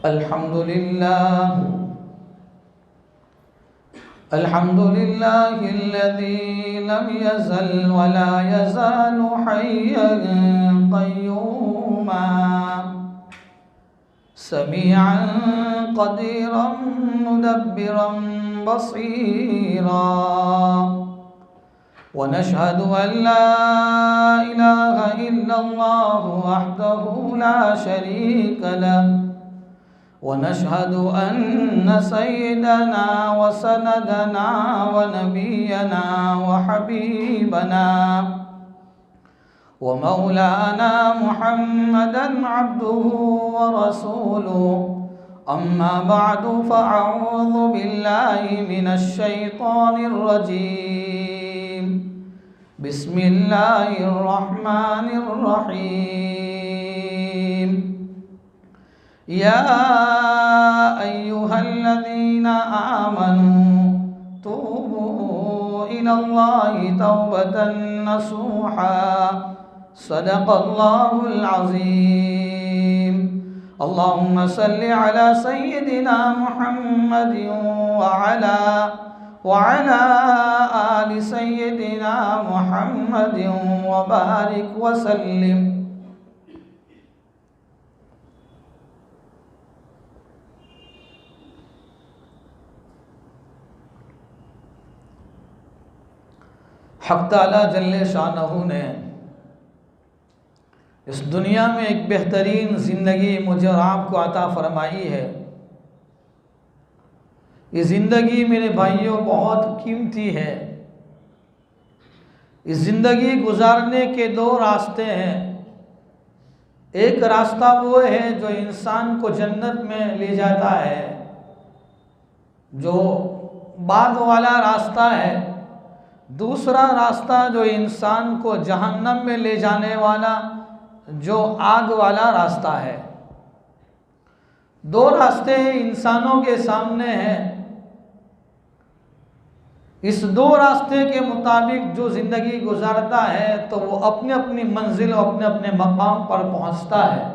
अल्हम्दुलिल्लाहिल्लज़ी lump यज़ल व ला यज़ालु हय्यन क़य्यूमा समीअन क़दीरन मुदब्बिरन बसीरा व नशहदु अन ला इलाहा इल्लल्लाहु वहदहु ला शरीक लहु व नशहदु अन्न सय्यदना व सनदना व नबियना व हबीबना व मौलाना मुहम्मदन अब्दुहु व रसूलुहु अम्मा बअदु फ़अऊज़ु बिल्लाहि मिनश शैतानिर रजीम बिस्मिल्लाहिर रहमानिर रहीम या अय्युहल्लज़ीना आमनू तूबू इलल्लाहि तौबतन नसूहा सदक़ल्लाहुल अज़ीम अल्लाहुम्मा सल्लि अला सय्यिदिना मुहम्मदिन व अला आलि सय्यिदिना मुहम्मदिन व बारिक व सल्लिम। हक़ ताला जल्ले शानहू ने इस दुनिया में एक बेहतरीन ज़िंदगी मुझे और आपको अता फरमाई है। ये ज़िंदगी मेरे भाइयों बहुत कीमती है। इस ज़िंदगी गुजारने के दो रास्ते हैं। एक रास्ता वो है जो इंसान को जन्नत में ले जाता है, जो बाद वाला रास्ता है। दूसरा रास्ता जो इंसान को जहन्नम में ले जाने वाला, जो आग वाला रास्ता है। दो रास्ते इंसानों के सामने हैं। इस दो रास्ते के मुताबिक जो ज़िंदगी गुजारता है तो वो अपने अपनी मंजिल और अपने अपने मकाम पर पहुंचता है।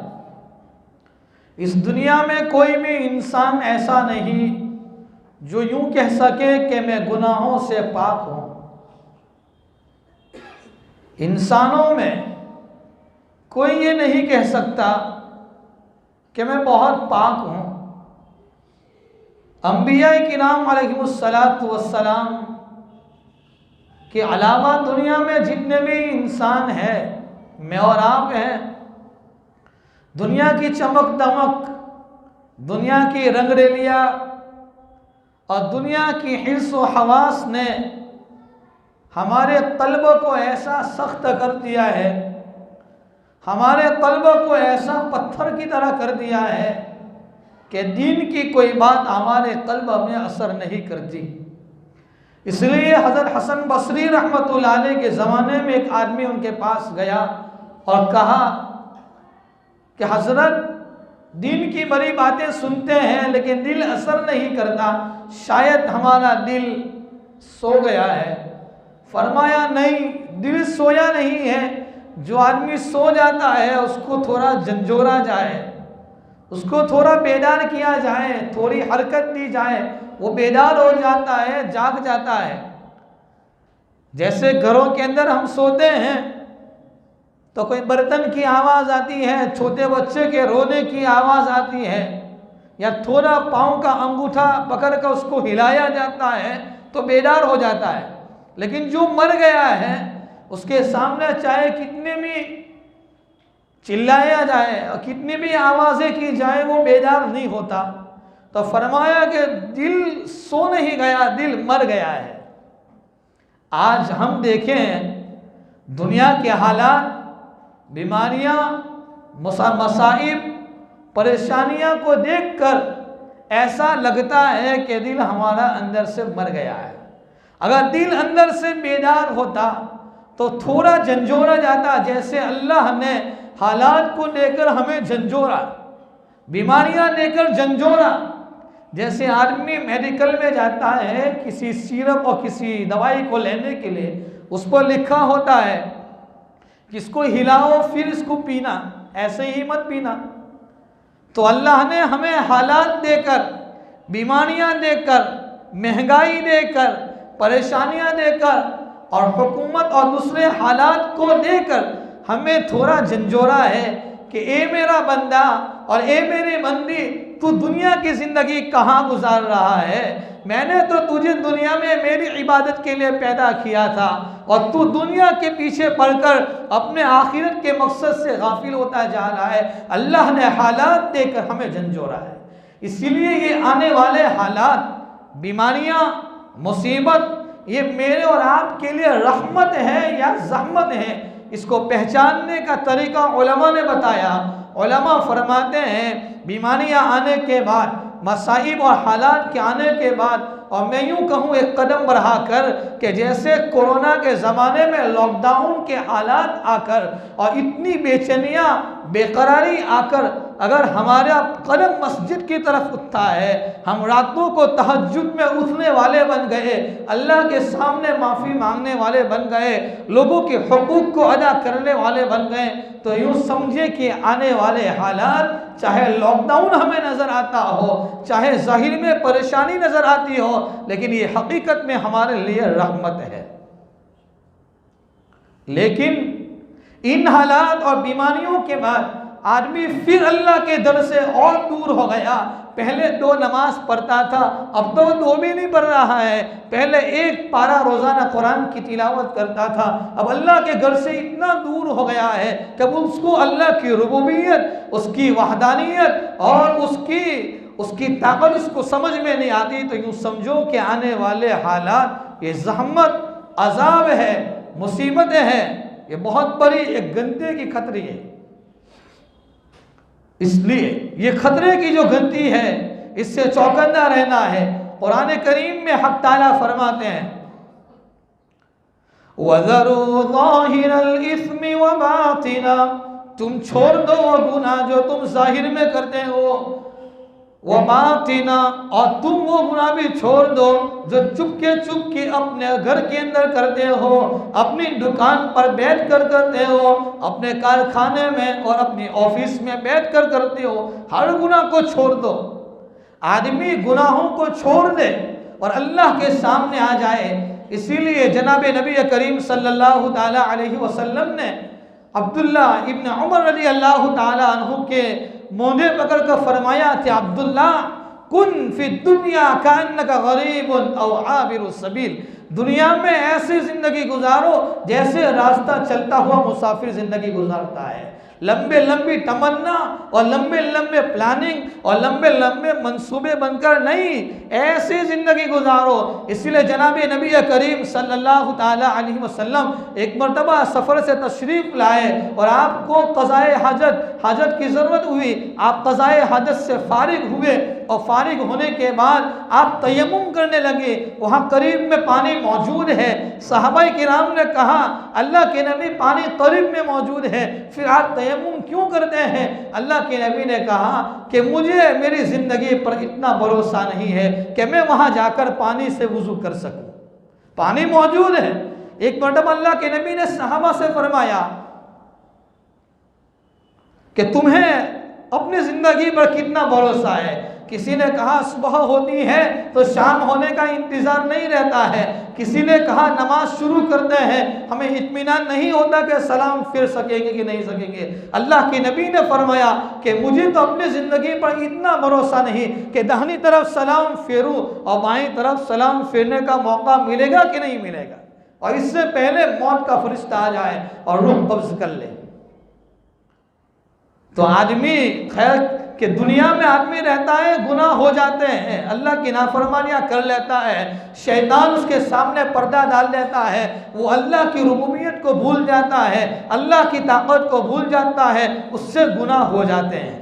इस दुनिया में कोई भी इंसान ऐसा नहीं जो यूं कह सके कि मैं गुनाहों से पाक हूं। इंसानों में कोई ये नहीं कह सकता कि मैं बहुत पाक हूं। अंबिया किराम अलैहिमुस्सलातु वस्सलाम के अलावा दुनिया में जितने भी इंसान हैं, मैं और आप हैं, दुनिया की चमक दमक, दुनिया की रंगरेलिया और दुनिया की हिर्स व हवास ने हमारे कल्ब को ऐसा सख्त कर दिया है, हमारे कल्ब को ऐसा पत्थर की तरह कर दिया है कि दीन की कोई बात हमारे कल्ब में असर नहीं करती। इसलिए हज़रत हसन बसरी रहमतुल्लाह अलैह के ज़माने में एक आदमी उनके पास गया और कहा कि हज़रत, दीन की बड़ी बातें सुनते हैं लेकिन दिल असर नहीं करता, शायद हमारा दिल सो गया है। फरमाया नहीं, दिल सोया नहीं है। जो आदमी सो जाता है उसको थोड़ा झंझोरा जाए, उसको थोड़ा बेदार किया जाए, थोड़ी हरकत दी जाए, वो बेदार हो जाता है, जाग जाता है। जैसे घरों के अंदर हम सोते हैं तो कोई बर्तन की आवाज़ आती है, छोटे बच्चे के रोने की आवाज़ आती है, या थोड़ा पाँव का अंगूठा पकड़ कर उसको हिलाया जाता है तो बेदार हो जाता है। लेकिन जो मर गया है उसके सामने चाहे कितने भी चिल्लाया जाए और कितनी भी आवाज़ें की जाए वो बेदार नहीं होता। तो फरमाया कि दिल सो नहीं गया, दिल मर गया है। आज हम देखें दुनिया के हालात, बीमारियां, मसाइब, परेशानियां को देखकर ऐसा लगता है कि दिल हमारा अंदर से मर गया है। अगर दिल अंदर से बेदार होता तो थोड़ा झंझोरा जाता। जैसे अल्लाह ने हालात को लेकर हमें झंझोरा, बीमारियां लेकर झंझोरा। जैसे आदमी मेडिकल में जाता है किसी सिरप और किसी दवाई को लेने के लिए, उस पर लिखा होता है कि इसको हिलाओ फिर इसको पीना, ऐसे ही मत पीना। तो अल्लाह ने हमें हालात देकर, बीमारियां देकर, महंगाई देकर, परेशानियां देकर और हुकूमत और दूसरे हालात को देकर हमें थोड़ा झंझोरा है कि ए मेरा बंदा और ए मेरी बंदी, तू दुनिया की ज़िंदगी कहाँ गुजार रहा है? मैंने तो तुझे दुनिया में मेरी इबादत के लिए पैदा किया था और तू दुनिया के पीछे पड़कर अपने आखिरत के मकसद से गाफिल होता जा रहा है। अल्लाह ने हालात देकर हमें झंझोरा है। इसीलिए ये आने वाले हालात, बीमारियां, मुसीबत, ये मेरे और आपके लिए रहमत है या ज़हमत है, इसको पहचानने का तरीका उलमा ने बताया। उलमा फरमाते हैं बीमारियां आने के बाद, मसाइब और हालात के आने के बाद, और मैं यूँ कहूँ एक कदम बढ़ाकर कि जैसे कोरोना के ज़माने में लॉकडाउन के हालात आकर और इतनी बेचैनियाँ, बेकरारी आकर अगर हमारा कदम मस्जिद की तरफ उठता है, हम रातों को तहज्जुद में उठने वाले बन गए, अल्लाह के सामने माफ़ी मांगने वाले बन गए, लोगों के हुकूक को अदा करने वाले बन गए, तो यूँ समझे कि आने वाले हालात, चाहे लॉकडाउन हमें नज़र आता हो, चाहे ज़ाहिर में परेशानी नज़र आती हो, लेकिन ये हकीकत में हमारे लिए रहमत है। लेकिन इन हालात और बीमारियों के बाद आदमी फिर अल्लाह के दर से और दूर हो गया। पहले 2 नमाज पढ़ता था, अब तो 2 भी नहीं पढ़ रहा है। पहले 1 पारा रोज़ाना कुरान की तिलावत करता था, अब अल्लाह के घर से इतना दूर हो गया है कि उसको अल्लाह की रुबूबियत, उसकी वहदानियत और उसकी ताकत उसको समझ में नहीं आती। तो यूँ समझो कि आने वाले हालात ये ज़हमत, अज़ाब है, मुसीबतें हैं, ये बहुत बड़ी एक गंदे की खतरी है। इसलिए ये खतरे की जो गंदी है, इससे चौकन्ना रहना है। कुरान करीम में हक ताला फरमाते हैं, वज़रू ज़ाहिरल इस्मि व बातिना, तुम छोड़ दो वो गुनाह जो तुम जाहिर में करते हो, वो बातिना, और तुम वो गुनाह भी छोड़ दो जो चुपके अपने घर के अंदर करते हो, अपनी दुकान पर बैठ कर करते हो, अपने कारखाने में और अपनी ऑफिस में बैठ कर करते हो। हर गुनाह को छोड़ दो। आदमी गुनाहों को छोड़ दे और अल्लाह के सामने आ जाए। इसीलिए जनाब नबी करीम सल्लल्लाहु ताला अलैहि वसल्लम ने अब्दुल्ला इब्न उमर रज़ी अल्लाह ताला अन्हु के मोंढे पकड़ कर फरमाया थे, अब्दुल्ला कुन फी दुनिया कान्नका गरीबुन औ आबिरु सबील, दुनिया में ऐसी जिंदगी गुजारो जैसे रास्ता चलता हुआ मुसाफिर जिंदगी गुजारता है। लंबे लंबी तमन्ना और लंबे लंबे प्लानिंग और लंबे लंबे मंसूबे बनकर नहीं, ऐसी ज़िंदगी गुजारो। इसीलिए जनाब नबी करीम सल्लल्लाहु ताला अलैहि वसल्लम एक मरतबा सफ़र से तशरीफ़ लाए और आपको क़ज़ाए हाजत की ज़रूरत हुई। आप क़ज़ाए हाजत से फारिग हुए और फारिग होने के बाद आप तयम्मुम करने लगे। वहाँ करीब में पानी मौजूद है। सहाबाए किराम ने कहा, अल्लाह के नबी पानी करीब में मौजूद है, फिर आप तयम्मुम क्यों करते हैं? अल्लाह के नबी ने कहा कि मुझे मेरी ज़िंदगी पर इतना भरोसा नहीं है कि मैं वहाँ जाकर पानी से वुज़ू कर सकूँ। पानी मौजूद है। एक मरतबा अल्लाह के नबी ने सहाबा से फरमाया कि तुम्हें अपनी ज़िंदगी पर कितना भरोसा है? किसी ने कहा सुबह होती है तो शाम होने का इंतज़ार नहीं रहता है। किसी ने कहा नमाज शुरू करते हैं, हमें इत्मीनान नहीं होता कि सलाम फिर सकेंगे कि नहीं सकेंगे। अल्लाह के नबी ने फरमाया कि मुझे तो अपनी ज़िंदगी पर इतना भरोसा नहीं कि दाहिनी तरफ सलाम फेरूँ और बाईं तरफ सलाम फेरने का मौका मिलेगा कि नहीं मिलेगा, और इससे पहले मौत का फरिश्ता आ जाए और रूह कब्ज़ कर ले। तो आदमी खैर कि दुनिया में आदमी रहता है, गुनाह हो जाते हैं, अल्लाह की नाफरमानियाँ कर लेता है, शैतान उसके सामने पर्दा डाल देता है, वो अल्लाह की रुबूबियत को भूल जाता है, अल्लाह की ताकत को भूल जाता है, उससे गुनाह हो जाते हैं।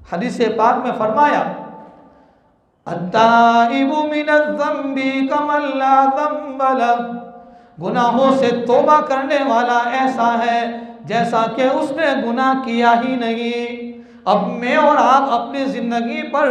हदीस पाक में फरमाया, अत्ताइबु मिनज़्ज़म्बि कमन ला ज़म्ब लह, गुनाहों से तौबा करने वाला ऐसा है जैसा कि उसने गुनाह किया ही नहीं। अब मैं और आप अपनी ज़िंदगी पर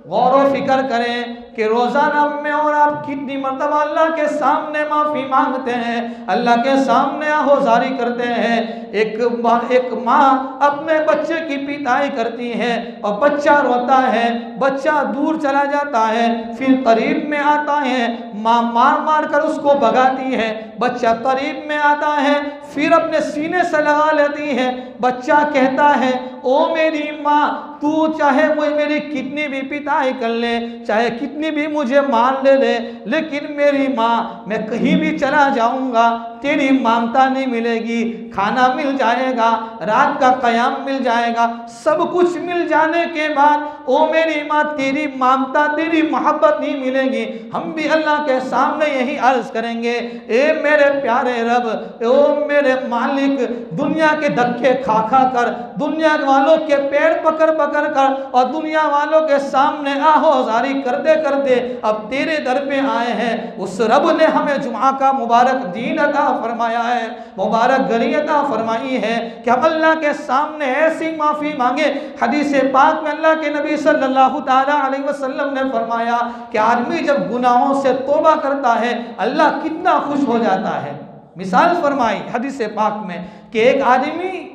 गौर व फिक्र करें कि रोज़ाना मैं और आप कितनी मरतबा अल्लाह के सामने माफ़ी मांगते हैं, अल्लाह के सामने आहोजारी करते हैं। एक माँ अपने बच्चे की पिटाई करती है और बच्चा रोता है, बच्चा दूर चला जाता है, फिर करीब में आता है, माँ मार मार कर उसको भगाती है, बच्चा करीब में आता है, फिर अपने सीने से लगा लेती है। बच्चा कहता है, ओ मेरी माँ, तू चाहे मुझे मेरी कितनी भी पिटाई कर ले, चाहे कितनी भी मुझे मार ले, लेकिन मेरी माँ, मैं कहीं भी चला जाऊंगा तेरी ममता नहीं मिलेगी। खाना मिल जाएगा, रात का क़याम मिल जाएगा, सब कुछ मिल जाने के बाद ओ मेरी माँ, तेरी ममता, तेरी मोहब्बत नहीं मिलेगी। हम भी अल्लाह के सामने यही अर्ज करेंगे, ए मेरे प्यारे रब, ओ मेरे मालिक, दुनिया के धक्के खा खा कर, दुनिया वालों के पैर पकड़ पकड़ कर और दुनिया वालों के सामने आहोजारी करते करते अब तेरे दर पे आए हैं। उस रब ने हमें जुमा का मुबारक दीन अता फरमाया है, मुबारक घड़ी अता फरमाई है कि हम अल्लाह के सामने ऐसी माफ़ी मांगे। हदीस पाक में अल्लाह के नबी सल्लल्लाहु ताला अलैहि वसल्लम ने फरमाया कि आदमी जब गुनाहों से तौबा करता है, अल्लाह कितना खुश हो जाता है। मिसाल फरमाई हदीस पाक में कि एक आदमी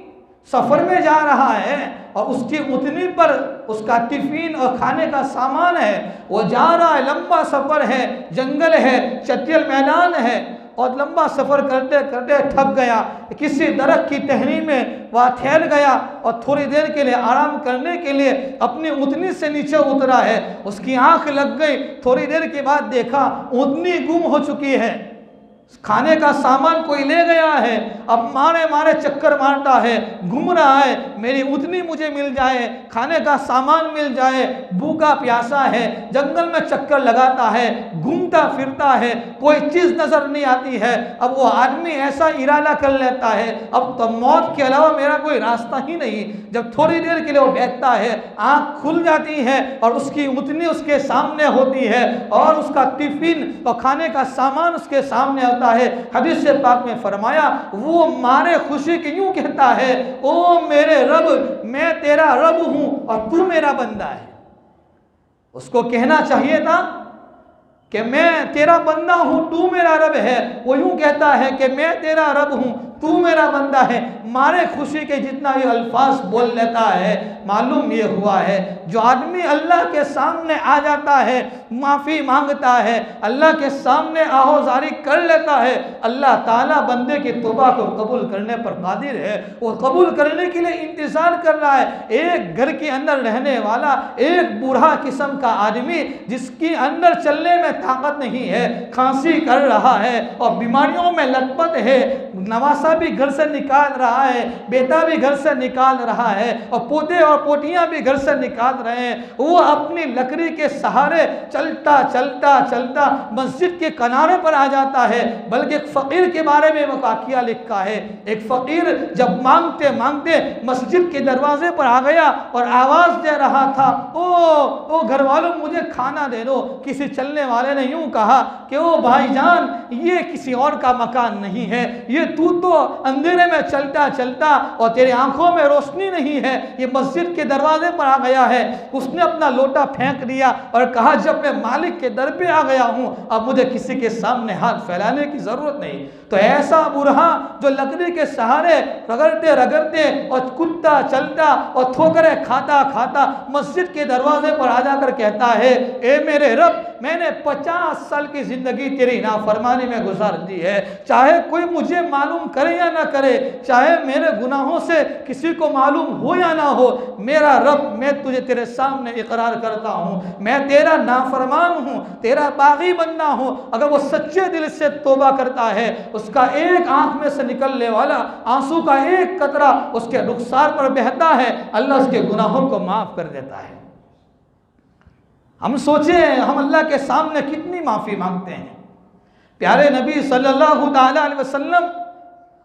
सफ़र में जा रहा है और उसकी उतनी पर उसका टिफिन और खाने का सामान है, वो जा रहा है, लंबा सफ़र है, जंगल है, चटियल मैदान है, और लंबा सफ़र करते करते थक गया, किसी दरख्त की टहनी में वह ठहर गया और थोड़ी देर के लिए आराम करने के लिए अपनी ऊँटनी से नीचे उतरा है। उसकी आंख लग गई, थोड़ी देर के बाद देखा ऊँटनी गुम हो चुकी है, खाने का सामान कोई ले गया है। अब मारे मारे चक्कर मारता है, घूम रहा है, मेरी उतनी मुझे मिल जाए, खाने का सामान मिल जाए, भूखा प्यासा है, जंगल में चक्कर लगाता है, घूमता फिरता है, कोई चीज़ नज़र नहीं आती है। अब वो आदमी ऐसा इरादा कर लेता है, अब तो मौत के अलावा मेरा कोई रास्ता ही नहीं। जब थोड़ी देर के लिए वो बैठता है, आँख खुल जाती है और उसकी उतनी उसके सामने होती है और उसका टिफिन और खाने का सामान उसके सामने होता है। हदीस से पाक में फरमाया, वो मारे खुशी की यूं कहता है, ओ मेरे रब, मैं तेरा रब हूं और तू मेरा बंदा है। उसको कहना चाहिए था कि मैं तेरा बंदा हूं, तू मेरा रब है। वो यूं कहता है कि मैं तेरा रब हूं, तू मेरा बंदा है। मारे खुशी के जितना ये अल्फाज बोल लेता है, मालूम ये हुआ है जो आदमी अल्लाह के सामने आ जाता है, माफ़ी मांगता है, अल्लाह के सामने आहोजारी कर लेता है, अल्लाह ताला बंदे की तौबा को कबूल करने पर कादिर है। वो कबूल करने के लिए इंतज़ार कर रहा है। एक घर के अंदर रहने वाला एक बूढ़ा किस्म का आदमी जिसके अंदर चलने में ताकत नहीं है, खांसी कर रहा है और बीमारियों में लटपट है, नवासा भी घर से निकाल रहा है, बेटा भी घर से निकाल रहा है और पोते और पोतियां भी घर से निकाल रहे हैं। वो अपनी लकड़ी के सहारे चलता चलता चलता मस्जिद के किनारे पर आ जाता है। बल्कि एक फ़कीर के बारे में वो वाक़िया लिखा है, एक फ़कीर जब मांगते मांगते मस्जिद के दरवाजे पर आ गया और आवाज़ दे रहा था, ओ घर वालों मुझे खाना दे दो। किसी चलने वाले ने यूँ कहा कि ओ भाईजान, ये किसी और का मकान नहीं है, ये तू तो अंधेरे में चलता चलता और तेरी आंखों में रोशनी नहीं है, ये मस्जिद के दरवाजे पर आ गया है। उसने अपना लोटा फेंक दिया और कहा, जब मैं मालिक के दर पे आ गया हूं, अब मुझे किसी के सामने हाथ फैलाने की जरूरत नहीं। तो ऐसा बूढ़ा जो लकड़ी के सहारे रगड़ते रगड़ते और कुत्ता चलता और ठोकरें खाता खाता मस्जिद के दरवाजे पर आ जाकर कहता है, ए मेरे रब, मैंने 50 साल की जिंदगी तेरी नाफरमानी में गुजार दी है, चाहे कोई मुझे मालूम करे या ना करे, चाहे मेरे गुनाहों से किसी को मालूम हो या ना हो, मेरा रब, मैं तुझे तेरे सामने इकरार करता हूँ, मैं तेरा नाफरमान हूँ, तेरा बागी बंदा हूँ। अगर वो सच्चे दिल से तौबा करता है, उसका एक आंख में से निकलने वाला आंसू का एक कतरा उसके रुखसार पर बहता है, अल्लाह उसके गुनाहों को माफ कर देता है। हम सोचें हम अल्लाह के सामने कितनी माफ़ी मांगते हैं। प्यारे नबी सल्लल्लाहु अलैहि वसल्लम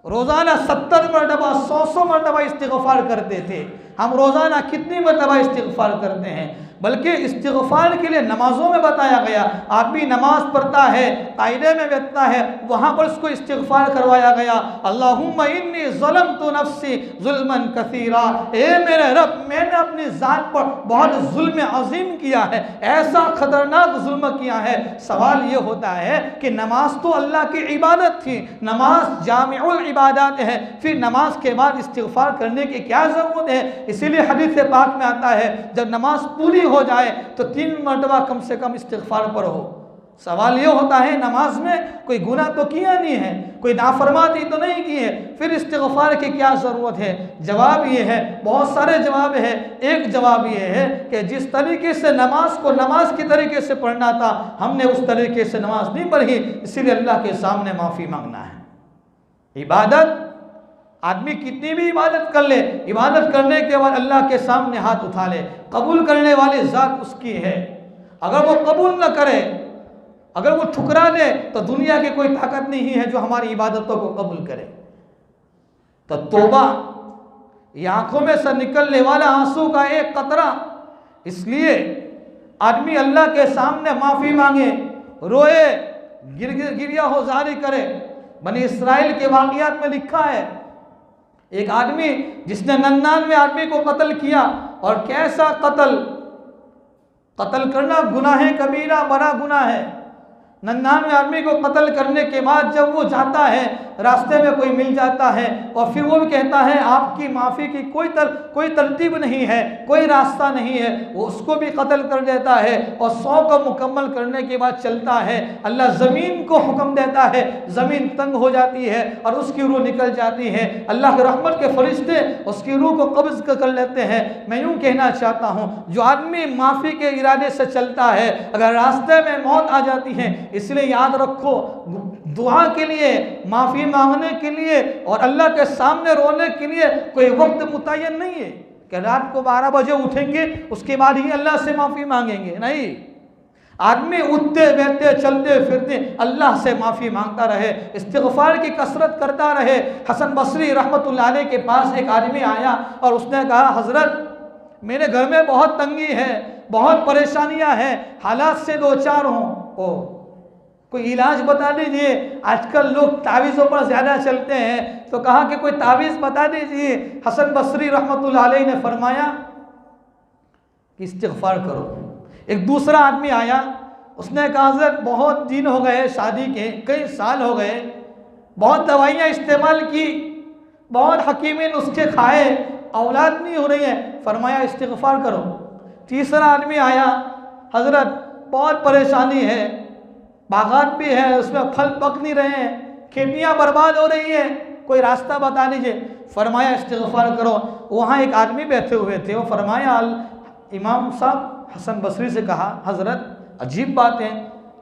रोज़ाना 70 मरतबा 100 मरतबा इस्तिग़फ़ार करते थे। हम रोज़ाना कितनी मरतबा इस्तिग़फ़ार करते हैं, बल्कि इस्तिग़फ़ार के लिए नमाज़ों में बताया गया। आदमी नमाज पढ़ता है, कायदे में बैठता है, वहाँ पर उसको इस्तिग़फ़ार करवाया गया। अल्लाहुम्मा इन्नी ज़लमतु नफ़्सी ज़ुल्मन कसीरा, ए मेरे रब, मैंने अपनी ज़ात पर बहुत जुल्म अज़ीम किया है, ऐसा ख़तरनाक जुल्म किया है। सवाल ये होता है कि नमाज तो अल्लाह की इबादत थी, नमाज जामिउल इबादत है, फिर नमाज के बाद इस्तिग़फ़ार करने की क्या ज़रूरत है? इसीलिए हदीस पाक में आता है जब नमाज पूरी हो जाए तो 3 मरतबा कम से कम इस्तिग़फ़ार पढ़ो। सवाल ये होता है नमाज में कोई गुनाह तो किया नहीं है, कोई नाफरमानी तो नहीं की है, फिर इस्तिग़फ़ार की क्या ज़रूरत है? जवाब ये है, बहुत सारे जवाब है। एक जवाब ये है कि जिस तरीके से नमाज को नमाज की तरीके से पढ़ना था, हमने उस तरीके से नमाज नहीं पढ़ी, इसीलिए अल्लाह के सामने माफ़ी मांगना है। इबादत, आदमी कितनी भी इबादत कर ले, इबादत करने के बाद अल्लाह के सामने हाथ उठा ले, कबूल करने वाली ज़ात उसकी है। अगर वो कबूल न करे, अगर वो ठुकरा दे, तो दुनिया की कोई ताकत नहीं है जो हमारी इबादतों को कबूल करे। तो तौबा, ये आंखों में से निकलने वाला आंसू का एक कतरा, इसलिए आदमी अल्लाह के सामने माफ़ी मांगे, रोए, गिरिया हो जारी करे। बनी इसराइल के वाक़ियात में लिखा है एक आदमी जिसने 99 आदमी को कत्ल किया, और कैसा कत्ल करना गुनाह कबीरा, बड़ा गुनाह है। 99 आदमी को कत्ल करने के बाद जब वो जाता है, रास्ते में कोई मिल जाता है और फिर वो भी कहता है आपकी माफ़ी की कोई तरतीब नहीं है, कोई रास्ता नहीं है, वो उसको भी कत्ल कर देता है और 100 को मुकम्मल करने के बाद चलता है। अल्लाह ज़मीन को हुक्म देता है, ज़मीन तंग हो जाती है और उसकी रूह निकल जाती है। अल्लाह के रहमत के फरिश्ते उसकी रूह को कब्ज़ कर लेते हैं। मैं यूँ कहना चाहता हूँ, जो आदमी माफ़ी के इरादे से चलता है, अगर रास्ते में मौत आ जाती है, इसलिए याद रखो, दुआ के लिए, माफ़ी मांगने के लिए और अल्लाह के सामने रोने के लिए कोई वक्त मुतय्यन नहीं है कि रात को 12 बजे उठेंगे उसके बाद ही अल्लाह से माफ़ी मांगेंगे। नहीं, आदमी उठते बैठते चलते फिरते अल्लाह से माफ़ी मांगता रहे, इस्तिग़फ़ार की कसरत करता रहे। हसन बसरी रहमतुल्लाह अलैह के पास एक आदमी आया और उसने कहा, हज़रत मेरे घर में बहुत तंगी है, बहुत परेशानियां हैं, हालात से दो चार हों, कोई इलाज बता दीजिए। आजकल लोग तावीज़ों पर ज़्यादा चलते हैं, तो कहा कि कोई तावीज़ बता दीजिए। हसन बसरी रहमतुल्लाह अलैह ने फरमाया कि इस्तिग़फ़ार करो। एक दूसरा आदमी आया, उसने कहा हज़रत बहुत दिन हो गए शादी के, कई साल हो गए, बहुत दवाइयाँ इस्तेमाल की, बहुत हकीमी नुस्खे खाए, औलाद नहीं हो रही है। फरमाया इस्तिग़फ़ार करो। तीसरा आदमी आया, हज़रत बहुत परेशानी है, बागात भी है, उसमें फल पक नहीं रहे हैं, खेतियाँ बर्बाद हो रही हैं, कोई रास्ता बता दीजिए। फरमाया इस्तिग़फ़ार करो। वहाँ एक आदमी बैठे हुए थे, वो फरमाया, इमाम साहब हसन बसरी से कहा, हज़रत अजीब बात है,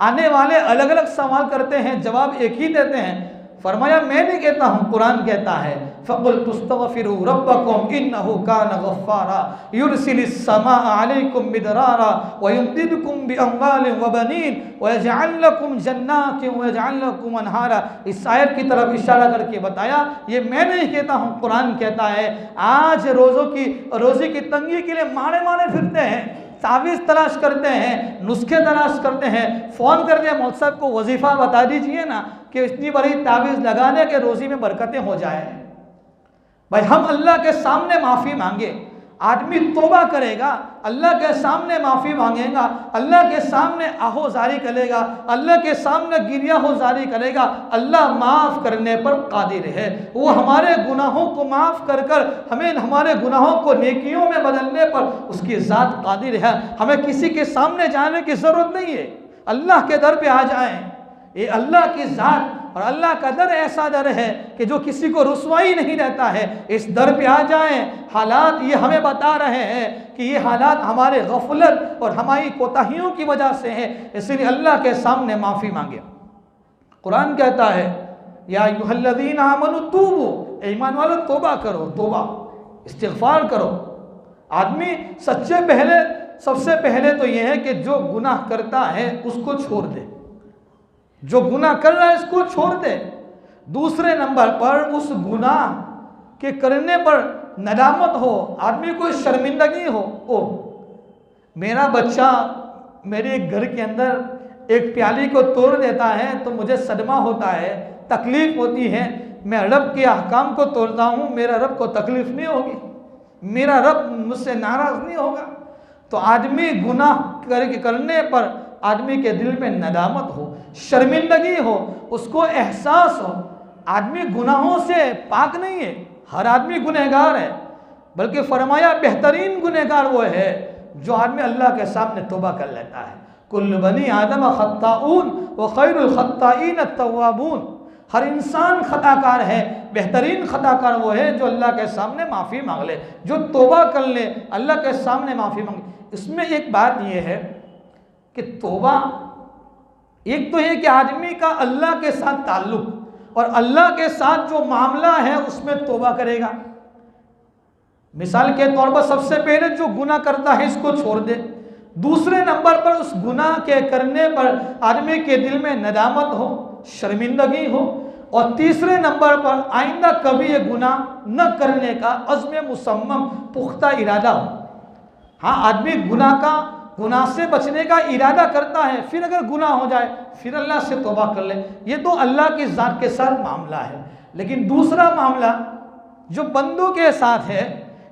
आने वाले अलग अलग सवाल करते हैं, जवाब एक ही देते हैं। फरमाया मैं नहीं कहता हूँ, कुरान कहता है, फ़क़ुल तुस्तग़फ़िरू रब्बकुम इन्नहु कान गफ़्फ़ारा युरसिलिस समाअ अलैकुम मिदरारा व युमदिदकुम बिअम्वालिन व बनीन व यजअल लकुम जन्नातिन व यजअल लकुम अनहारा। इस आयत की तरफ इशारा करके बताया, ये मैं नहीं कहता हूँ, कुरान कहता है। आज रोज़ी की तंगी के लिए मारे फिरते हैं, तावीज़ तलाश करते हैं, नुस्खे तलाश करते हैं, फ़ोन कर दिया मौलवी साहब को वजीफ़ा बता दीजिए ना कि इतनी बड़ी तावीज़ लगाने के रोज़ी में बरकतें हो जाए। भाई हम अल्लाह के सामने माफ़ी मांगे, आदमी तौबा करेगा, अल्लाह के सामने माफ़ी मांगेगा, अल्लाह के सामने आहोजारी करेगा, अल्लाह के सामने गिरिया होजारी करेगा, अल्लाह माफ़ करने पर कादिर है। वो हमारे गुनाहों को माफ़ कर हमें हमारे गुनाहों को नेकियों में बदलने पर उसकी ज़ात कादिर है। हमें किसी के सामने जाने की ज़रूरत नहीं है, अल्लाह के दर पे आ जाएं। ये अल्लाह की ज़ात और अल्लाह का दर ऐसा दर है कि जो किसी को रुसवाई नहीं देता है। इस दर पे आ जाएं। हालात ये हमें बता रहे हैं कि ये हालात हमारे गफलत और हमारी कोताहियों की वजह से हैं, इसलिए अल्लाह के सामने माफ़ी मांगे। कुरान कहता है, या अय्युहल्लज़ीना आमनू तूबू, ईमान वालों तौबा करो, तौबा इस्तिग़फ़ार करो। आदमी सबसे पहले तो यह है कि जो गुनाह करता है उसको छोड़ दे, जो गुनाह कर रहा है इसको छोड़ दे। दूसरे नंबर पर उस गुनाह के करने पर नदामत हो, आदमी को शर्मिंदगी हो, ओ मेरा बच्चा मेरे घर के अंदर एक प्याली को तोड़ देता है तो मुझे सदमा होता है, तकलीफ होती है। मैं रब के अहकाम को तोड़ता हूँ, मेरा रब को तकलीफ नहीं होगी, मेरा रब मुझसे नाराज़ नहीं होगा। तो आदमी गुनाह करने पर आदमी के दिल में नदामत हो, शर्मिंदगी हो, उसको एहसास हो। आदमी गुनाहों से पाक नहीं है, हर आदमी गुनहगार है, बल्कि फरमाया बेहतरीन गुनहगार वो है जो आदमी अल्लाह के सामने तौबा कर लेता है। कुल्लु बनी आदम खत्ताऊन व खैरुल खत्ताईन अत-तव्वाबून। हर इंसान खताकार है, बेहतरीन खताकार वो है जो अल्लाह के सामने माफ़ी मांग ले, जो तौबा कर ले, अल्लाह के सामने माफ़ी मांगे। इसमें एक बात यह है कि तौबा एक तो है कि आदमी का अल्लाह के साथ ताल्लुक़ और अल्लाह के साथ जो मामला है उसमें तौबा करेगा। मिसाल के तौर पर सबसे पहले जो गुनाह करता है इसको छोड़ दे, दूसरे नंबर पर उस गुनाह के करने पर आदमी के दिल में नदामत हो, शर्मिंदगी हो, और तीसरे नंबर पर आइंदा कभी ये गुनाह न करने का अज़्म मुसम्मम पुख्ता इरादा हो। हाँ, आदमी गुनाह से बचने का इरादा करता है, फिर अगर गुनाह हो जाए फिर अल्लाह से तौबा कर ले, ये तो अल्लाह की ज़ात के साथ मामला है। लेकिन दूसरा मामला जो बंदों के साथ है,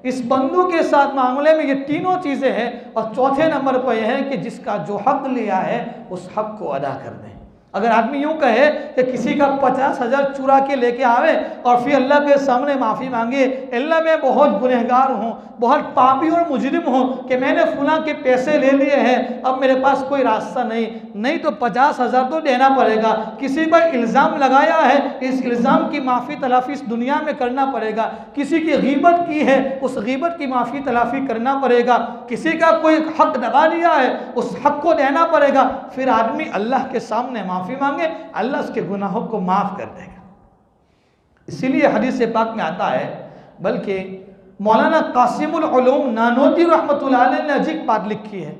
इस बंदों के साथ मामले में ये तीनों चीज़ें हैं, और चौथे नंबर पर यह है कि जिसका जो हक लिया है उस हक को अदा कर दें। अगर आदमी यूँ कहे कि किसी का 50,000 चुरा के लेके आवे और फिर अल्लाह के सामने माफ़ी मांगे, अल्लाह मैं बहुत गुनहगार हूँ, बहुत पापी और मुजरिम हूँ कि मैंने फलां के पैसे ले लिए हैं, अब मेरे पास कोई रास्ता नहीं तो 50,000 तो देना पड़ेगा। किसी पर इल्ज़ाम लगाया है, इस इल्ज़ाम की माफ़ी तलाफ़ी इस दुनिया में करना पड़ेगा। किसी की गीबत की है, उस गीबत की माफ़ी तलाफ़ी करना पड़ेगा। किसी का कोई हक दबा दिया है, उस हक को देना पड़ेगा। फिर आदमी अल्लाह के सामने माफ़ी मांगे, अल्लाह उसके गुनाहों को माफ़ कर देगा। इसीलिए हदीस पाक में आता है, बल्कि मौलाना कासिमुल उलूम नानोती रहमतुल्लाह अलैह ने अजीब बात लिखी है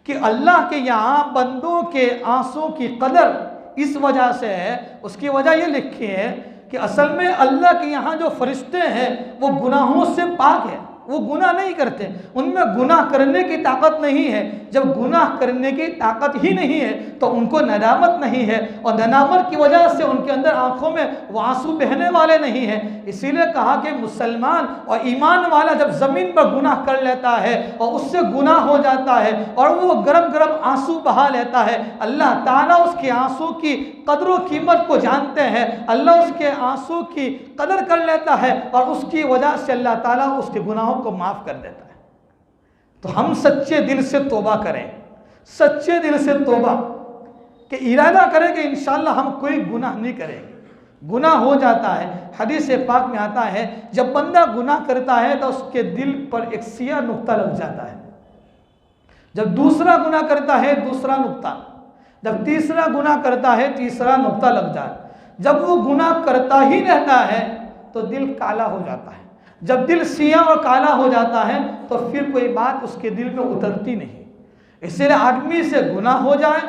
कि अल्लाह के यहाँ बंदों के आंसू की कदर इस वजह से है। उसकी वजह ये लिखी है कि असल में अल्लाह के यहाँ जो फरिश्ते हैं वो गुनाहों से पाक है, वो गुनाह नहीं करते, उनमें गुनाह करने की ताकत नहीं है। जब गुनाह करने की ताकत ही नहीं है तो उनको नदामत नहीं है, और नदामत की वजह से उनके अंदर आंखों में वो आंसू बहने वाले नहीं हैं। इसीलिए कहा कि मुसलमान और ईमान वाला जब ज़मीन पर गुनाह कर लेता है और उससे गुनाह हो जाता है और वो गरम गरम आंसू बहा लेता है, अल्लाह ताला उसके आंसू की कदर व कीमत को जानते हैं, अल्लाह उसके आंसू की कदर कर लेता है और उसकी वजह से अल्लाह ताला उसके गुनाहों को माफ़ कर देता है। तो हम सच्चे दिल से तौबा करें, सच्चे दिल से तौबा के इरादा करें कि इंशाअल्लाह हम कोई गुनाह नहीं करेंगे। गुनाह हो जाता है, हदीस पाक में आता है जब बंदा गुनाह करता है तो उसके दिल पर एक सिया नुक्ता लग जाता है, जब दूसरा गुनाह करता है दूसरा नुक्ता, जब तीसरा गुनाह करता है तीसरा नुक्ता लग जाए, जब वो गुनाह करता ही रहता है तो दिल काला हो जाता है। जब दिल सिया और काला हो जाता है तो फिर कोई बात उसके दिल में उतरती नहीं। इसलिए आदमी से गुनाह हो जाए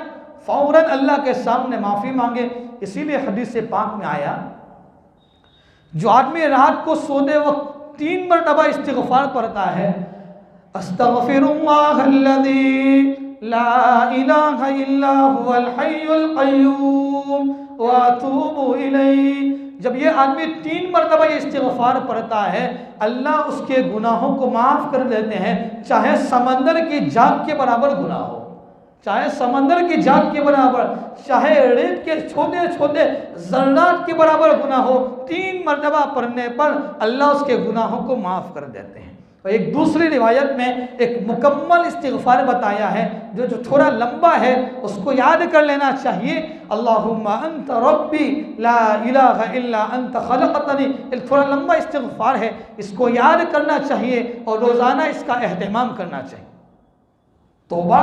फौरन अल्लाह के सामने माफ़ी मांगे। इसीलिए हदीस पाक में आया, जो आदमी रात को सोते वक्त 3 मरतबा इस्तिग़फ़ार पढ़ता है, अस्तग़फ़िरुल्लाहल्लज़ी ला इलाहा इल्ला हुवल हय्युल क़य्यूम व अतूबु इलैहि, जब ये आदमी 3 मरतबा ये इस्तिग़फ़ार पढ़ता है अल्लाह उसके गुनाहों को माफ़ कर देते हैं, चाहे समंदर की झाग के बराबर गुनाह हो, चाहे समंदर की झाग के बराबर, चाहे रेत के छोटे छोटे ज़र्रात के बराबर गुनाह हो, 3 मरतबा पढ़ने पर अल्लाह उसके गुनाहों को माफ़ कर देते हैं। और एक दूसरी रिवायत में एक मुकम्मल इस्तिग़फ़ार बताया है जो थोड़ा लंबा है, उसको याद कर लेना चाहिए। अल्लाहुम्मा अंत रब्बी ला इलाहा इल्ला अंत खलक़तनी, एक थोड़ा लंबा इस्तिग़फ़ार है, इसको याद करना चाहिए और रोज़ाना इसका अहतमाम करना चाहिए। तौबा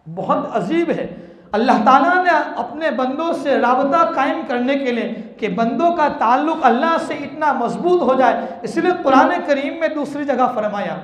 बहुत अजीब है। अल्लाह ताला ने अपने बंदों से राबता कायम करने के लिए कि बंदों का ताल्लुक़ अल्लाह से इतना मजबूत हो जाए, इसलिए कुरान करीम में दूसरी जगह फरमाया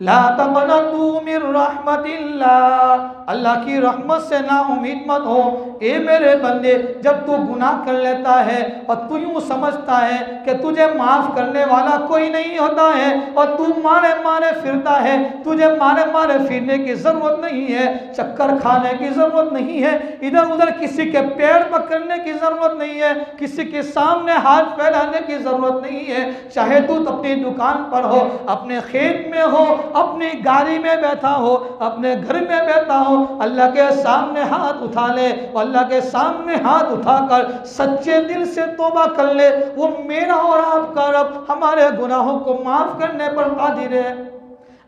ला तक़नतू मिन रहमतिल्लाह, अल्लाह की रहमत से ना उम्मीद मत हो, ए मेरे बंदे, जब तू गुनाह कर लेता है और तू यूँ समझता है कि तुझे माफ़ करने वाला कोई नहीं होता है और तू मारे मारे फिरता है, तुझे मारे मारे फिरने की ज़रूरत नहीं है, चक्कर खाने की ज़रूरत नहीं है, इधर उधर किसी के पैर पकड़ने की ज़रूरत नहीं है, किसी के सामने हाथ फैलाने की ज़रूरत नहीं है। चाहे तू अपनी दुकान पर हो, अपने खेत में हो, अपनी गाड़ी में बैठा हो, अपने घर में बैठा हो, अल्लाह के सामने हाथ उठा ले, अल्लाह के सामने हाथ उठाकर सच्चे दिल से तौबा कर ले। वो मेरा और आपका रब हमारे गुनाहों को माफ़ करने पर कादिर है।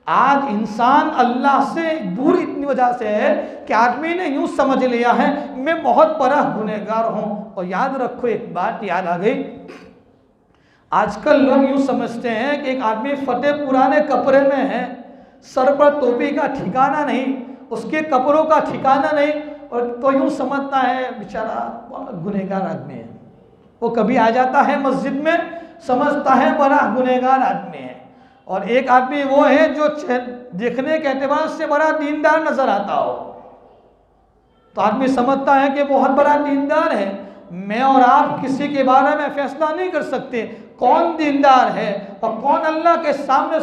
आज इंसान अल्लाह से दूर इतनी वजह से है कि आदमी ने यूँ समझ लिया है मैं बहुत बड़ा गुनहगार हूँ। और याद रखो, एक बात याद आ गई, आजकल लोग यूँ समझते हैं कि एक आदमी फतेह पुराने कपड़े में है, सर पर टोपी का ठिकाना नहीं, उसके कपड़ों का ठिकाना नहीं, और तो यूँ समझता है बेचारा गुनहगार आदमी है। वो कभी आ जाता है मस्जिद में, समझता है बड़ा गुनहगार आदमी है। और एक आदमी वो है जो देखने के एतबार से बड़ा दीनदार नजर आता हो, तो आदमी समझता है कि बहुत बड़ा दीनदार है। मैं और आप किसी के बारे में फैसला नहीं कर सकते कौन दीनदार है और कौन अल्लाह के सामने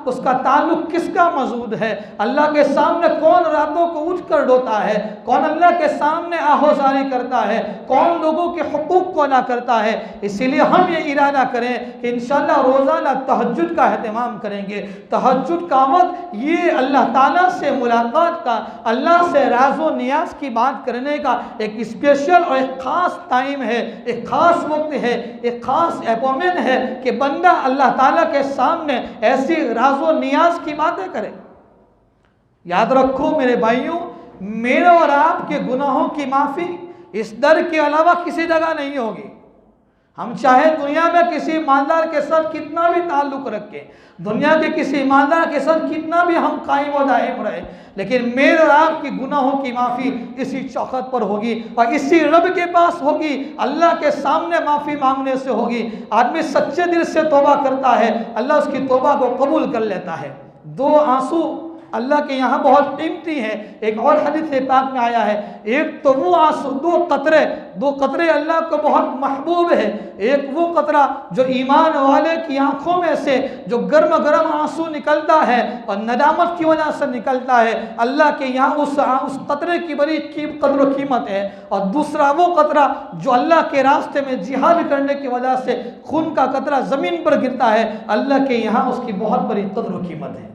उसका ताल्लुक किसका मौजूद है। अल्लाह के सामने कौन रातों को उठ कर रोता है, कौन अल्लाह के सामने आहोजारी करता है, कौन लोगों के हुकूक को अदा करता है। इसीलिए हम ये इरादा करें कि इंशाअल्लाह रोज़ाना तहज्जुद का एहतमाम करेंगे। तहज्जुद का वक्त ये अल्लाह ताला से मुलाकात का, अल्लाह से राज़ो नियाज की बात करने का एक स्पेशल और एक ख़ास टाइम है, एक ख़ास वक्त है, एक ख़ास अपॉइंटमेंट है कि बंदा अल्लाह ताला के सामने ऐसी राज़ो नियाज की बातें करे। याद रखो मेरे भाइयों, मेरे और आपके गुनाहों की माफ़ी इस दर के अलावा किसी जगह नहीं होगी। हम चाहे दुनिया में किसी ईमानदार के साथ कितना भी ताल्लुक़ रखें, दुनिया के किसी ईमानदार के साथ कितना भी हम कायम व दायम रहे, लेकिन मेरे और आपकी गुनाहों की माफ़ी इसी चौखट पर होगी और इसी रब के पास होगी, अल्लाह के सामने माफ़ी मांगने से होगी। आदमी सच्चे दिल से तौबा करता है, अल्लाह उसकी तौबा को कबूल कर लेता है। दो आंसू अल्लाह के यहाँ बहुत कीमती है। एक और हदीस पाक में आया है, एक तो वो आंसू, दो कतरे अल्लाह को बहुत महबूब है। एक वो कतरा जो ईमान वाले की आंखों में से जो गर्म गर्म आंसू निकलता है और नदामत की वजह से निकलता है, अल्लाह के यहाँ उस कतरे की बड़ी कदर व कीमत है। और दूसरा वो कतरा जो अल्लाह के रास्ते में जिहाद करने की वजह से खून का कतरा ज़मीन पर गिरता है, अल्लाह के यहाँ उसकी बहुत बड़ी कदर व कीमत है।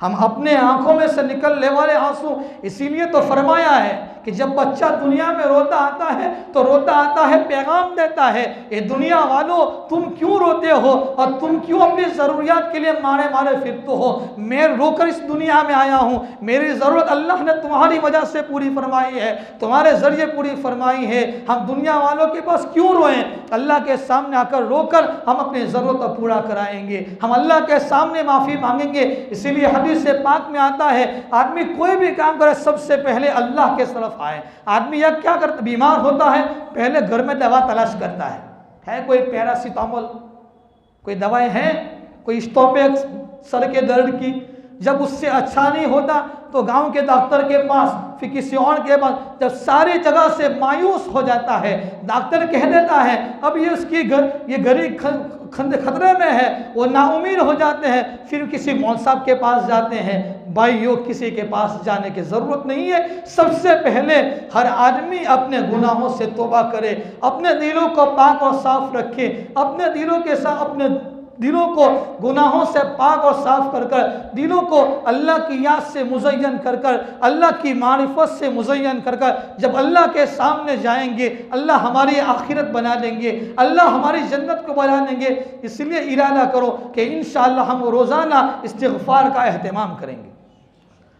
हम अपने आंखों में से निकलने वाले आंसू, इसीलिए तो फरमाया है कि जब बच्चा दुनिया में रोता आता है तो रोता आता है पैगाम देता है, ये दुनिया वालों तुम क्यों रोते हो और तुम क्यों अपनी ज़रूरियात के लिए मारे मारे फिरते हो। मैं रोकर इस दुनिया में आया हूँ, मेरी ज़रूरत अल्लाह ने तुम्हारी वजह से पूरी फरमाई है, तुम्हारे ज़रिए पूरी फरमाई है। हम दुनिया वालों के पास क्यों रोएं, अल्लाह के सामने आकर रोकर हम अपनी ज़रूरत को पूरा कराएंगे, हम अल्लाह के सामने माफ़ी मांगेंगे। इसीलिए हदीस से पाक में आता है, आदमी कोई भी काम करे सबसे पहले अल्लाह के तरफ आए। आदमी यह क्या करता, बीमार होता है पहले घर में दवा तलाश करता है कोई पैरासीटामोल, कोई दवाएं हैं, कोई स्टॉपेक्स सर के दर्द की। जब उससे अच्छा नहीं होता तो गांव के डॉक्टर के पास, फिर किसी और के पास। जब सारी जगह से मायूस हो जाता है, डॉक्टर कह देता है अब ये उसकी ये घड़ी खतरे में है, वो नाउमीद हो जाते हैं। फिर किसी मौलवी साहब के पास जाते हैं। भाइयों, किसी के पास जाने की ज़रूरत नहीं है। सबसे पहले हर आदमी अपने गुनाहों से तौबा करे, अपने दिलों को पाक और साफ रखे, अपने दिलों के साथ अपने दिलों को गुनाहों से पाक और साफ कर कर, दिलों को अल्लाह की याद से मुज़य्यन कर कर, अल्लाह की मारिफत से मुज़य्यन कर कर, जब अल्लाह के सामने जाएंगे अल्लाह हमारी आखिरत बना देंगे, अल्लाह हमारी जन्नत को बना देंगे। इसलिए इरादा करो कि इंशाअल्लाह हम रोज़ाना इस्तिग़फ़ार का एहतमाम करेंगे।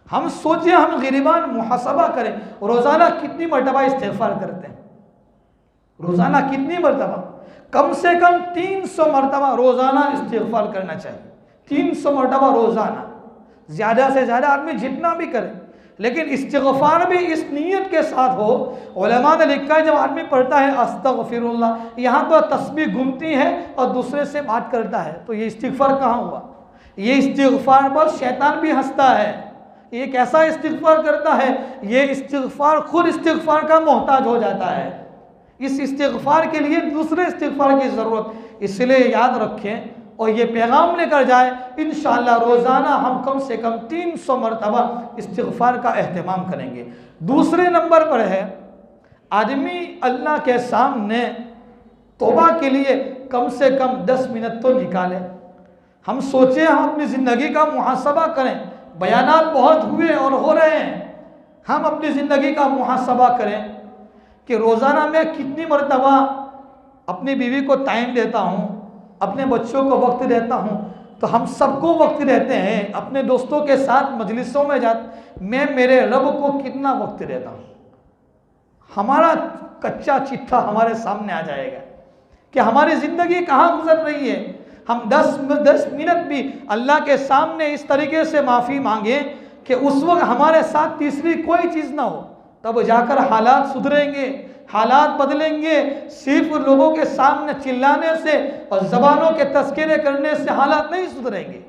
हम सोचें, हम ग़रीबान मुहासबा करें, रोज़ाना कितनी मरतबा इस्तिग़फ़ार करते हैं, रोज़ाना कितनी मरतबा, कम से कम 300 मरतबा रोज़ाना इस्तिग़फ़ार करना चाहिए। 300 मरतबा रोज़ाना, ज़्यादा से ज़्यादा आदमी जितना भी करे, लेकिन इस्तिग़फ़ार भी इस नीयत के साथ हो। उलमा ने लिखा है जब आदमी पढ़ता है अस्तग़फ़िरुल्लाह, यहाँ तो तस्बीह घूमती है और दूसरे से बात करता है, तो ये इस्तिग़फ़ार कहाँ हुआ। ये इस्तिग़फ़ार पर शैतान भी हंसता है एक ऐसा इस्तिग़फ़ार करता है, ये इस्तिग़फ़ार खुद इस्तिग़फ़ार का मोहताज हो जाता है। इस इस्तिग़फ़ार के लिए दूसरे इस्तिग़फ़ार की ज़रूरत, इसलिए याद रखें और ये पैगाम लेकर जाए, इंशाअल्लाह रोज़ाना हम कम से कम 300 मरतबा इस्तिग़फ़ार का एहतमाम करेंगे। दूसरे नंबर पर है आदमी अल्लाह के सामने तौबा के लिए कम से कम 10 मिनट तो निकालें। हम सोचें, हम अपनी ज़िंदगी का मुहासबा करें। बयानात बहुत हुए और हो रहे हैं, हम अपनी ज़िंदगी का मुहासबा करें कि रोज़ाना मैं कितनी मरतबा अपनी बीवी को टाइम देता हूँ, अपने बच्चों को वक्त देता हूँ। तो हम सबको वक्त देते हैं, अपने दोस्तों के साथ मजलिसों में मैं मेरे रब को कितना वक्त देता हूँ। हमारा कच्चा चिट्ठा हमारे सामने आ जाएगा कि हमारी ज़िंदगी कहाँ गुजर रही है। हम 10 मिनट भी अल्लाह के सामने इस तरीके से माफ़ी मांगे कि उस वक्त हमारे साथ तीसरी कोई चीज़ ना हो, तब जाकर हालात सुधरेंगे, हालात बदलेंगे। सिर्फ लोगों के सामने चिल्लाने से और ज़बानों के तस्करे करने से हालात नहीं सुधरेंगे,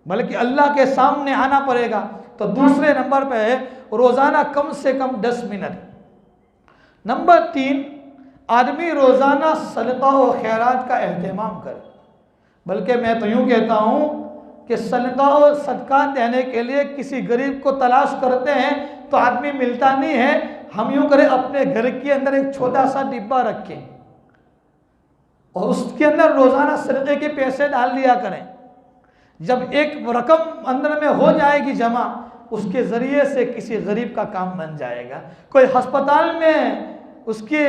बल्कि अल्लाह के सामने आना पड़ेगा। तो दूसरे नंबर पे है रोज़ाना कम से कम 10 मिनट। नंबर 3, आदमी रोज़ाना सदका और खैरात का एहतमाम करे। बल्कि मैं तो यूँ कहता हूँ कि सदका और सदका देने के लिए किसी गरीब को तलाश करते हैं तो आदमी मिलता नहीं है। हम यूँ करें, अपने घर के अंदर एक छोटा सा डिब्बा रखें और उसके अंदर रोज़ाना सदक़े के पैसे डाल दिया करें। जब एक रकम अंदर में हो जाएगी जमा, उसके ज़रिए से किसी गरीब का काम बन जाएगा। कोई अस्पताल में उसके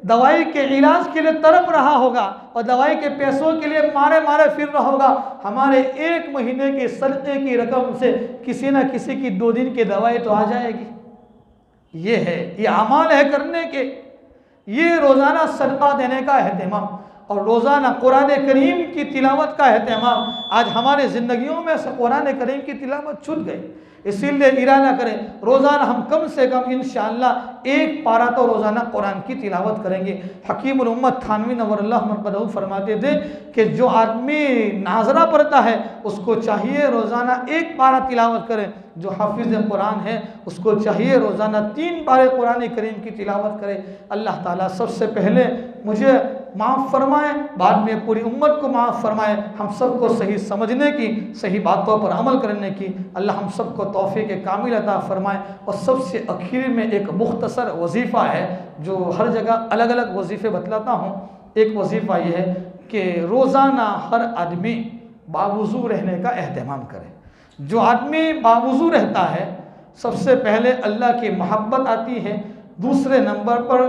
दवाई के इलाज के लिए तड़प रहा होगा और दवाई के पैसों के लिए मारे मारे फिर रहा होगा, हमारे 1 महीने के सदक़े की रकम से किसी न किसी की 2 दिन की दवाई तो आ जाएगी। ये है, ये अमाल है करने के। ये रोज़ाना सदका देने का एहतमाम और रोज़ाना कुरान करीम की तिलावत का एहतमाम। आज हमारे ज़िंदगियों में से कुरान करीम की तिलावत छूट गई, इसीलिए इरादा करें रोज़ाना हम कम से कम इंशाअल्लाह 1 पारा तो रोज़ाना कुरान की तिलावत करेंगे। हकीमुल उम्मत थानवी नव्वरल्लाहु मरक़दहू फरमाते थे कि जो आदमी नाज़रा पढ़ता है उसको चाहिए रोज़ाना 1 पारा तिलावत करे। जो हाफिज़ कुरान है उसको चाहिए रोज़ाना 3 पारे कुरान करीम की तिलावत करे। अल्लाह ताला सबसे पहले मुझे माफ़ फरमाए, बाद में पूरी उम्मत को माफ़ फरमाए। हम सबको सही समझने की, सही बातों पर अमल करने की अल्लाह हम सबको तौफ़ीक़ कामिल अता फरमाए। और सबसे आखिर में एक मुख्तसर वजीफ़ा है जो हर जगह अलग अलग वजीफ़े बतलाता हूँ। एक वजीफ़ा यह है कि रोज़ाना हर आदमी बावुज़ू रहने का एहतमाम करे। जो आदमी बावुज़ू रहता है, सबसे पहले अल्लाह की मोहब्बत आती है। दूसरे नंबर पर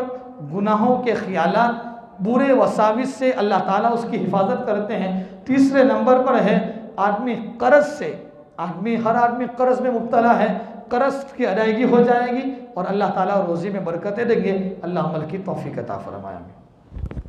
गुनाहों के ख़यालात, बुरे वसाविस से अल्लाह ताला उसकी हिफाजत करते हैं। तीसरे नंबर पर है आदमी कर्ज से, हर आदमी कर्ज में मुब्तला है, कर्ज की अदायगी हो जाएगी और अल्लाह ताला रोज़ी में बरकतें देंगे। अल्लाह अमल की तौफ़ीक़ अता फरमाए।